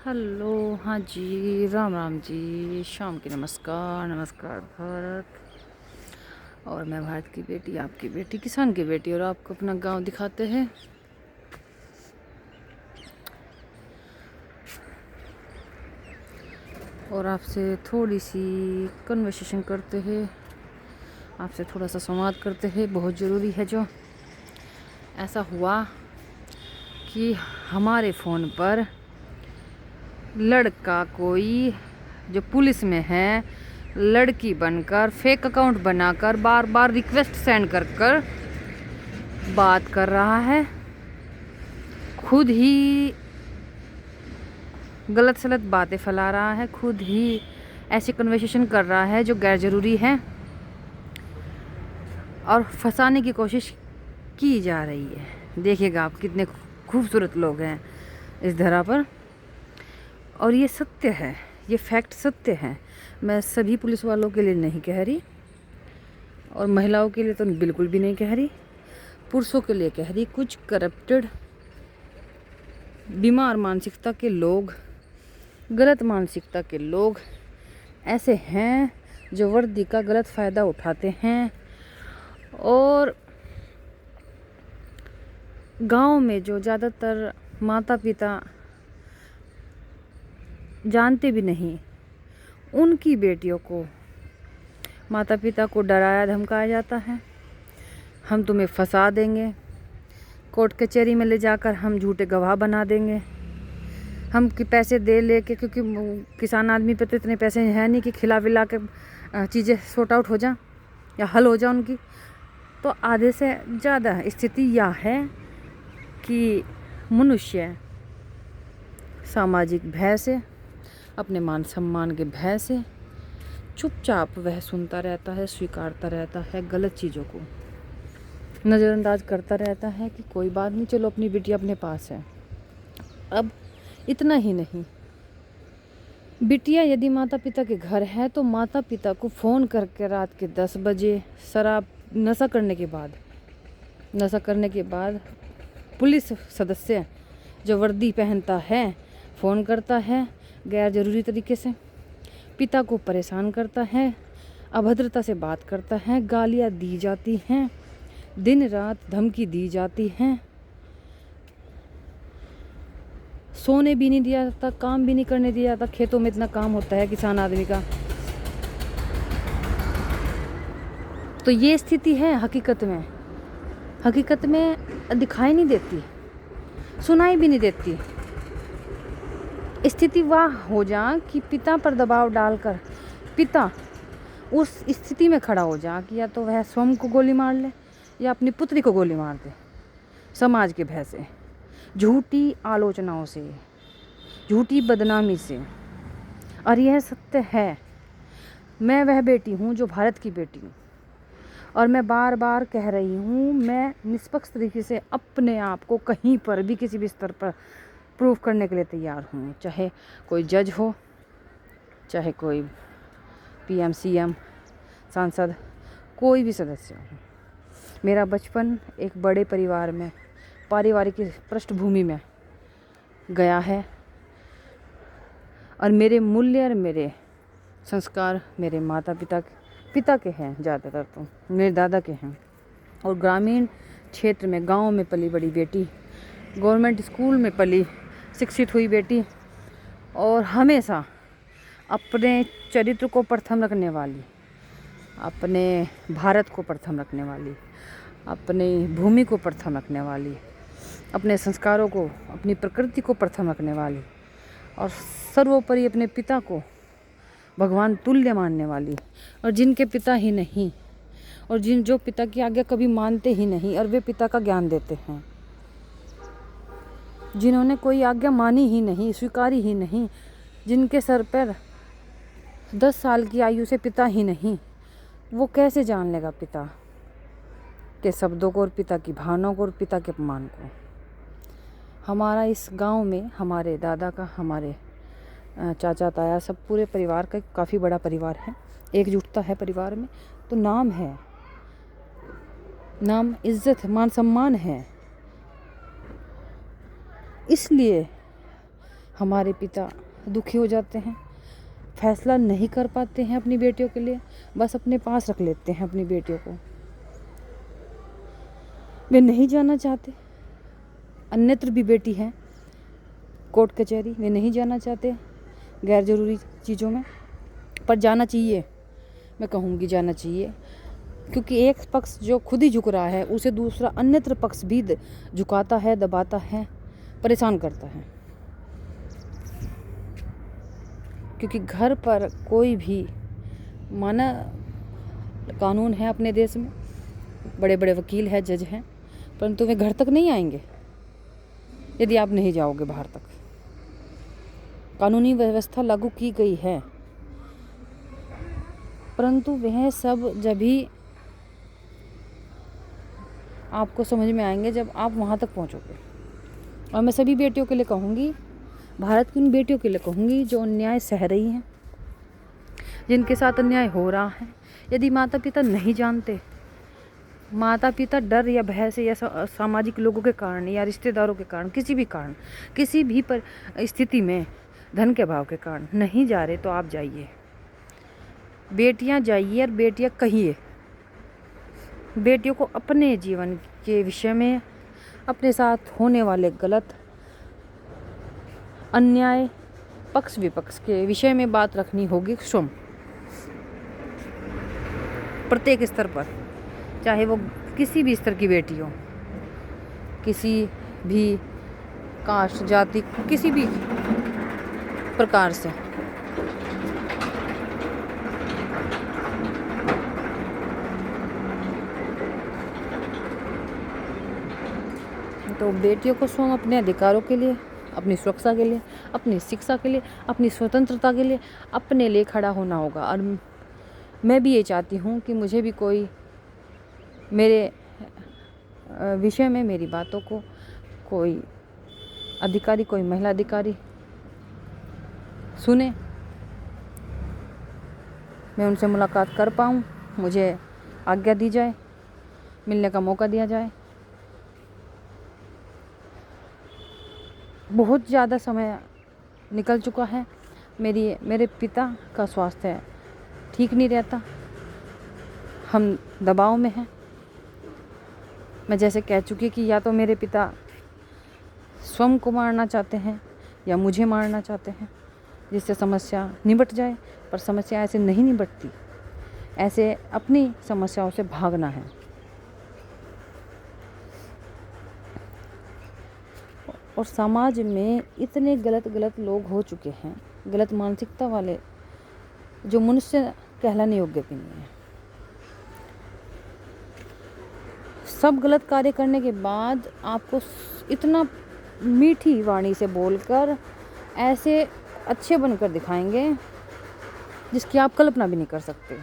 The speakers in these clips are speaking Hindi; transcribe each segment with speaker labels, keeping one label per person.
Speaker 1: हेलो। हाँ जी, राम राम जी, शाम की नमस्कार। नमस्कार भारत। और मैं भारत की बेटी, आपकी बेटी, किसान की बेटी, और आपको अपना गांव दिखाते हैं। और आपसे थोड़ी सी कन्वर्सेशन करते हैं, आपसे थोड़ा सा संवाद करते हैं, बहुत ज़रूरी है। जो ऐसा हुआ कि हमारे फ़ोन पर लड़का कोई जो पुलिस में है, लड़की बनकर फेक अकाउंट बनाकर बार बार रिक्वेस्ट सेंड कर कर बात कर रहा है। खुद ही गलत सलत बातें फैला रहा है, खुद ही ऐसी कन्वर्सेशन कर रहा है जो गैर ज़रूरी है, और फंसाने की कोशिश की जा रही है। देखिएगा आप, कितने खूबसूरत लोग हैं इस धरा पर। और ये सत्य है, ये फैक्ट सत्य है। मैं सभी पुलिस वालों के लिए नहीं कह रही, और महिलाओं के लिए तो बिल्कुल भी नहीं कह रही, पुरुषों के लिए कह रही। कुछ करप्टेड, बीमार मानसिकता के लोग, गलत मानसिकता के लोग ऐसे हैं जो वर्दी का गलत फ़ायदा उठाते हैं। और गांव में जो ज़्यादातर माता पिता जानते भी नहीं, उनकी बेटियों को माता पिता को डराया धमकाया जाता है। हम तुम्हें फंसा देंगे, कोर्ट कचहरी में ले जाकर हम झूठे गवाह बना देंगे, हम कि पैसे दे लेके, क्योंकि किसान आदमी पे तो इतने पैसे हैं नहीं कि खिला विला के चीज़ें सॉर्ट आउट हो जाए या हल हो जाए उनकी। तो आधे से ज़्यादा स्थिति यह है कि मनुष्य सामाजिक भय से, अपने मान सम्मान के भय से चुपचाप वह सुनता रहता है, स्वीकारता रहता है, गलत चीज़ों को नज़रअंदाज करता रहता है कि कोई बात नहीं, चलो अपनी बिटिया अपने पास है। अब इतना ही नहीं, बिटिया यदि माता पिता के घर है तो माता पिता को फ़ोन करके रात के 10 बजे शराब नशा करने के बाद पुलिस सदस्य जो वर्दी पहनता है फ़ोन करता है, गैर ज़रूरी तरीके से पिता को परेशान करता है, अभद्रता से बात करता है, गालियाँ दी जाती हैं, दिन रात धमकी दी जाती हैं, सोने भी नहीं दिया जाता, काम भी नहीं करने दिया जाता। खेतों में इतना काम होता है किसान आदमी का। तो ये स्थिति है हकीकत में दिखाई नहीं देती, सुनाई भी नहीं देती। स्थिति वह हो जा कि पिता पर दबाव डालकर पिता उस स्थिति में खड़ा हो जा कि या तो वह स्वयं को गोली मार ले या अपनी पुत्री को गोली मार दे, समाज के भय से, झूठी आलोचनाओं से, झूठी बदनामी से। और यह सत्य है। मैं वह बेटी हूँ जो भारत की बेटी हूँ, और मैं बार बार कह रही हूँ, मैं निष्पक्ष तरीके से अपने आप को कहीं पर भी किसी भी स्तर पर प्रूव करने के लिए तैयार हूँ। चाहे कोई जज हो, चाहे कोई पीएम सीएम सांसद, कोई भी सदस्य हो। मेरा बचपन एक बड़े परिवार में, पारिवारिक पृष्ठभूमि में गया है, और मेरे मूल्य और मेरे संस्कार मेरे माता पिता के हैं, ज़्यादातर तो मेरे दादा के हैं। और ग्रामीण क्षेत्र में, गांव में पली बड़ी बेटी, गवर्नमेंट स्कूल में पली शिक्षित हुई बेटी, और हमेशा अपने चरित्र को प्रथम रखने वाली, अपने भारत को प्रथम रखने वाली, अपनी भूमि को प्रथम रखने वाली, अपने संस्कारों को, अपनी प्रकृति को प्रथम रखने वाली, और सर्वोपरि अपने पिता को भगवान तुल्य मानने वाली। और जिनके पिता ही नहीं, और जो पिता की आज्ञा कभी मानते ही नहीं, और वे पिता का ज्ञान देते हैं, जिन्होंने कोई आज्ञा मानी ही नहीं, स्वीकारी ही नहीं, जिनके सर पर 10 साल की आयु से पिता ही नहीं, वो कैसे जान लेगा पिता के शब्दों को, और पिता की भावनाओं को, और पिता के अपमान को। हमारा इस गांव में, हमारे दादा का, हमारे चाचा ताया, सब पूरे परिवार का काफ़ी बड़ा परिवार है, एकजुटता है परिवार में। तो नाम है, नाम, इज्जत, मान सम्मान है। इसलिए हमारे पिता दुखी हो जाते हैं, फैसला नहीं कर पाते हैं अपनी बेटियों के लिए, बस अपने पास रख लेते हैं अपनी बेटियों को। वे नहीं जाना चाहते, अन्यत्र भी बेटी है, कोर्ट कचहरी, वे नहीं जाना चाहते गैर ज़रूरी चीज़ों में, पर जाना चाहिए। मैं कहूँगी जाना चाहिए, क्योंकि एक पक्ष जो खुद ही झुक रहा है उसे दूसरा अन्यत्र पक्ष भी झुकाता है, दबाता है, परेशान करता है। क्योंकि घर पर कोई भी माना कानून है अपने देश में, बड़े बड़े वकील हैं, जज हैं, परंतु वे घर तक नहीं आएंगे यदि आप नहीं जाओगे बाहर तक। कानूनी व्यवस्था लागू की गई है, परंतु वह सब जब भी आपको समझ में आएंगे जब आप वहाँ तक पहुँचोगे। और मैं सभी बेटियों के लिए कहूँगी, भारत की उन बेटियों के लिए कहूँगी जो अन्याय सह रही हैं, जिनके साथ अन्याय हो रहा है। यदि माता पिता नहीं जानते, माता पिता डर या भय से या सामाजिक लोगों के कारण या रिश्तेदारों के कारण, किसी भी कारण, किसी भी पर स्थिति में धन के अभाव के कारण नहीं जा रहे, तो आप जाइए, बेटियां जाइए और बेटियां कहिए। बेटियों को अपने जीवन के विषय में, अपने साथ होने वाले गलत अन्याय पक्ष विपक्ष के विषय में बात रखनी होगी स्वयं, प्रत्येक स्तर पर, चाहे वो किसी भी स्तर की बेटी हो, किसी भी कास्ट, जाति, किसी भी प्रकार से। तो बेटियों को स्वयं अपने अधिकारों के लिए, अपनी सुरक्षा के लिए, अपनी शिक्षा के लिए, अपनी स्वतंत्रता के लिए अपने लिए खड़ा होना होगा। और मैं भी ये चाहती हूँ कि मुझे भी कोई मेरे विषय में, मेरी बातों को कोई अधिकारी, कोई महिला अधिकारी सुने, मैं उनसे मुलाकात कर पाऊँ, मुझे आज्ञा दी जाए, मिलने का मौका दिया जाए। बहुत ज़्यादा समय निकल चुका है, मेरे पिता का स्वास्थ्य ठीक नहीं रहता, हम दबाव में हैं। मैं जैसे कह चुकी कि या तो मेरे पिता स्वयं को मारना चाहते हैं या मुझे मारना चाहते हैं, जिससे समस्या निबट जाए, पर समस्या ऐसे नहीं निबटती, ऐसे अपनी समस्याओं से भागना है। और समाज में इतने गलत लोग हो चुके हैं, गलत मानसिकता वाले, जो मनुष्य कहलाने योग्य भी नहीं है। सब गलत कार्य करने के बाद आपको इतना मीठी वाणी से बोलकर ऐसे अच्छे बनकर दिखाएंगे जिसकी आप कल्पना भी नहीं कर सकते।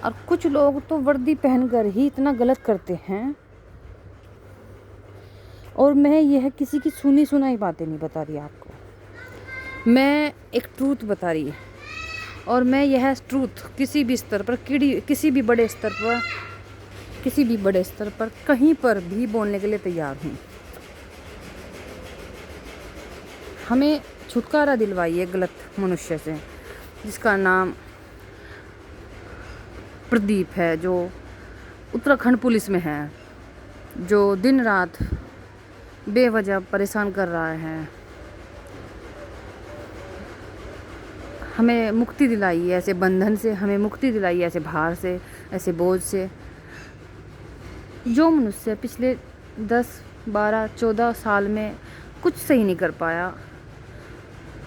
Speaker 1: और कुछ लोग तो वर्दी पहनकर ही इतना गलत करते हैं, और मैं यह किसी की सुनी सुनाई बातें नहीं बता रही आपको, मैं एक ट्रूथ बता रही है। और मैं यह ट्रूथ किसी भी स्तर पर, किसी भी बड़े स्तर पर कहीं पर भी बोलने के लिए तैयार हूँ। हमें छुटकारा दिलवाइए गलत मनुष्य से, जिसका नाम प्रदीप है, जो उत्तराखंड पुलिस में है, जो दिन रात बेवजह परेशान कर रहा है। हमें मुक्ति दिलाइए ऐसे बंधन से, हमें मुक्ति दिलाइए ऐसे भार से, ऐसे बोझ से। जो मनुष्य पिछले 10, 12, 14 साल में कुछ सही नहीं कर पाया,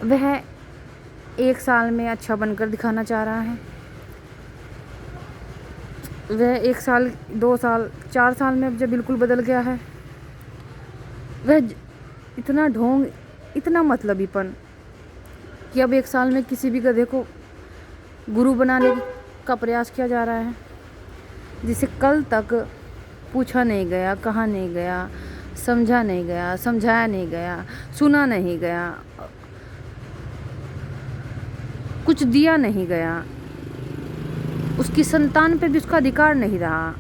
Speaker 1: वह 1 साल में अच्छा बनकर दिखाना चाह रहा है। वह 1 साल, 2 साल, 4 साल में अब जब बिल्कुल बदल गया है, वह इतना ढोंग, इतना मतलबीपन कि अब 1 साल में किसी भी गधे को गुरु बनाने का प्रयास किया जा रहा है, जिसे कल तक पूछा नहीं गया, कहा नहीं गया, समझा नहीं गया, समझाया नहीं गया, सुना नहीं गया, कुछ दिया नहीं गया, उसकी संतान पे भी उसका अधिकार नहीं रहा।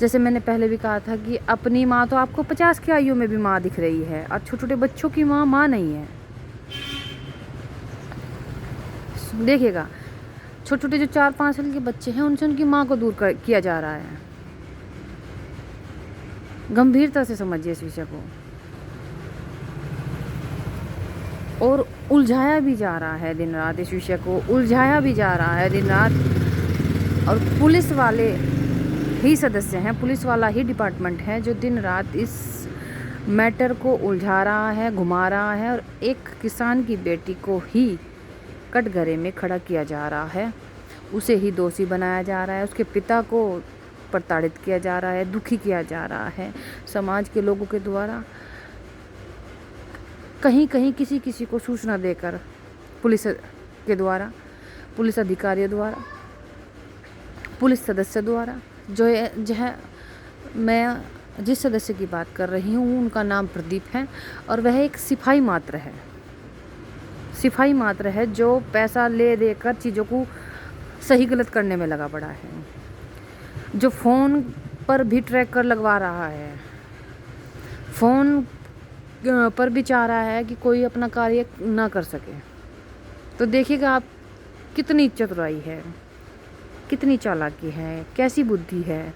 Speaker 1: जैसे मैंने पहले भी कहा था कि अपनी माँ तो आपको 50 की आयु में भी माँ दिख रही है, और छोटे छोटे बच्चों की माँ नहीं है। देखिएगा, छोटे छोटे जो 4-5 साल के बच्चे हैं उनसे उनकी माँ को दूर किया जा रहा है। गंभीरता से समझिए इस विषय को। और उलझाया भी जा रहा है दिन रात, इस विषय को उलझाया भी जा रहा है दिन रात। और पुलिस वाले ही सदस्य हैं, पुलिस वाला ही डिपार्टमेंट है जो दिन रात इस मैटर को उलझा रहा है, घुमा रहा है, और एक किसान की बेटी को ही कटघरे में खड़ा किया जा रहा है, उसे ही दोषी बनाया जा रहा है, उसके पिता को प्रताड़ित किया जा रहा है, दुखी किया जा रहा है समाज के लोगों के द्वारा। कहीं कहीं किसी किसी को सूचना देकर पुलिस के द्वारा, पुलिस अधिकारियों द्वारा, पुलिस सदस्य द्वारा, मैं जिस सदस्य की बात कर रही हूँ उनका नाम प्रदीप है, और वह एक सिपाही मात्र है, सिपाही मात्र है जो पैसा ले देकर चीज़ों को सही गलत करने में लगा पड़ा है, जो फ़ोन पर भी ट्रैकर लगवा रहा है, फ़ोन पर भी चाह रहा है कि कोई अपना कार्य ना कर सके। तो देखिएगा आप, कितनी चतुराई है, कितनी चालाकी है, कैसी बुद्धि है,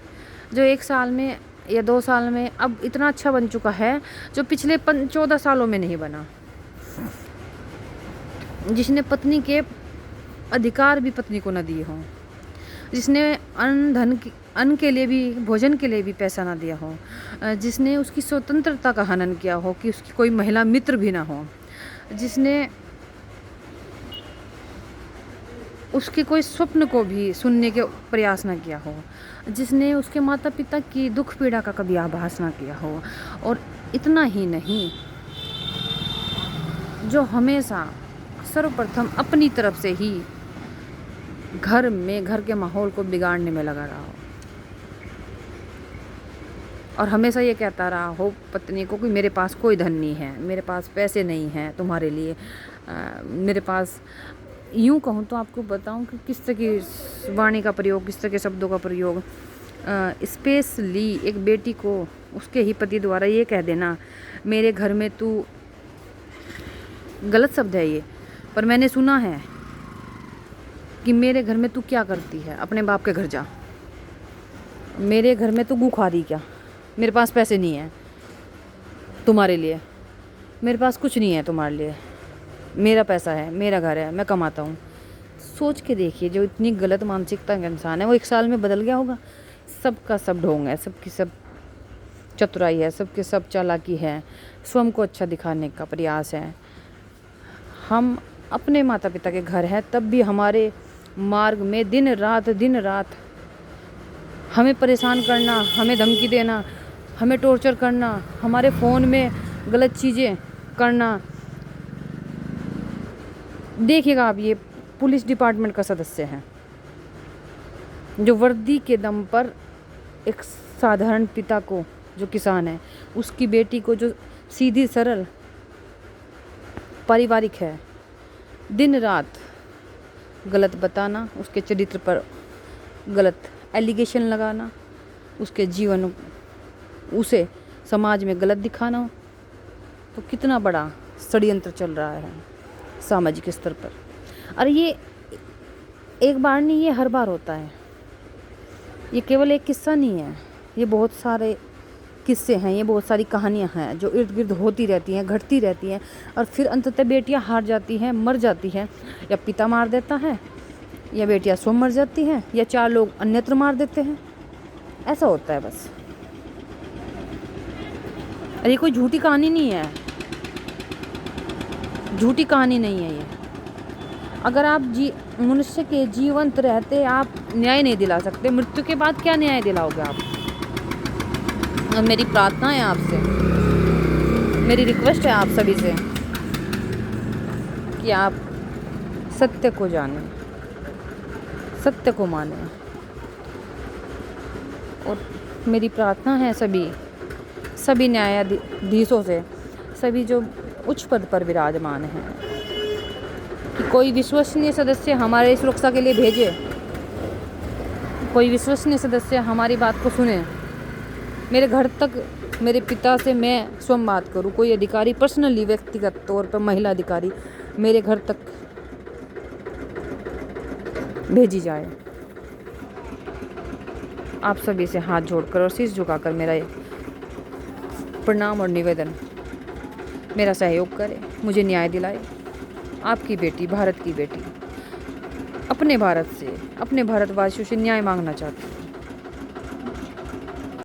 Speaker 1: जो 1 साल में या 2 साल में अब इतना अच्छा बन चुका है जो पिछले 14 सालों में नहीं बना, जिसने पत्नी के अधिकार भी पत्नी को न दिए हों, जिसने अन्न के लिए भी, भोजन के लिए भी पैसा ना दिया हो, जिसने उसकी स्वतंत्रता का हनन किया हो कि उसकी कोई महिला मित्र भी ना हो, जिसने उसके कोई स्वप्न को भी सुनने के प्रयास ना किया हो, जिसने उसके माता पिता की दुख पीड़ा का कभी आभास ना किया हो। और इतना ही नहीं, जो हमेशा सर्वप्रथम अपनी तरफ से ही घर के माहौल को बिगाड़ने में लगा रहा हो, और हमेशा ये कहता रहा हो पत्नी को कि मेरे पास कोई धन नहीं है, मेरे पास पैसे नहीं हैं तुम्हारे लिए, मेरे पास, यूँ कहूँ तो आपको बताऊँ कि किस तरह की वाणी का प्रयोग, किस तरह के शब्दों का प्रयोग, स्पेशली एक बेटी को उसके ही पति द्वारा ये कह देना, मेरे घर में तू, गलत शब्द है ये, पर मैंने सुना है कि मेरे घर में तू क्या करती है, अपने बाप के घर जा, मेरे घर में तू गू खा रही क्या, मेरे पास पैसे नहीं है तुम्हारे लिए, मेरे पास कुछ नहीं है तुम्हारे लिए, मेरा पैसा है, मेरा घर है, मैं कमाता हूँ। सोच के देखिए, जो इतनी गलत मानसिकता का इंसान है वो 1 साल में बदल गया होगा। सबका सब ढोंग है, सबकी सब चतुराई है, सबके सब चालाकी है, स्वयं को अच्छा दिखाने का प्रयास है। हम अपने माता पिता के घर हैं, तब भी हमारे मार्ग में दिन रात हमें परेशान करना, हमें धमकी देना, हमें टॉर्चर करना, हमारे फ़ोन में गलत चीज़ें करना। देखिएगा आप, ये पुलिस डिपार्टमेंट का सदस्य है जो वर्दी के दम पर एक साधारण पिता को, जो किसान है, उसकी बेटी को, जो सीधी सरल पारिवारिक है, दिन रात गलत बताना, उसके चरित्र पर गलत एलिगेशन लगाना, उसके जीवन, उसे समाज में गलत दिखाना। तो कितना बड़ा षड्यंत्र चल रहा है सामाजिक स्तर पर। और ये एक बार नहीं, ये हर बार होता है। ये केवल एक किस्सा नहीं है, ये बहुत सारे किस्से हैं, ये बहुत सारी कहानियाँ हैं जो इर्द गिर्द होती रहती हैं, घटती रहती हैं, और फिर अंततः बेटियाँ हार जाती हैं, मर जाती हैं, या पिता मार देता है, या बेटियाँ स्वयं मर जाती हैं, या 4 लोग अन्यत्र मार देते हैं। ऐसा होता है बस। अरे कोई झूठी कहानी नहीं है, झूठी कहानी नहीं है ये। अगर आप मनुष्य के जीवंत रहते आप न्याय नहीं दिला सकते, मृत्यु के बाद क्या न्याय दिलाओगे आप? और मेरी प्रार्थना है आपसे, मेरी रिक्वेस्ट है आप सभी से कि आप सत्य को जानें, सत्य को मानें। और मेरी प्रार्थना है सभी न्यायाधीशों से, सभी जो उच्च पद पर विराजमान हैं, कि कोई विश्वसनीय सदस्य हमारे सुरक्षा के लिए भेजे, कोई विश्वसनीय सदस्य हमारी बात को सुने, मेरे घर तक मेरे पिता से मैं स्वयं बात करूँ, कोई अधिकारी पर्सनली व्यक्तिगत तौर पर महिला अधिकारी मेरे घर तक भेजी जाए। आप सभी से हाथ जोड़कर और शीश झुकाकर मेरा ये प्रणाम और निवेदन, मेरा सहयोग करें, मुझे न्याय दिलाए। आपकी बेटी, भारत की बेटी, अपने भारत से, अपने भारतवासियों से न्याय मांगना चाहती हूँ।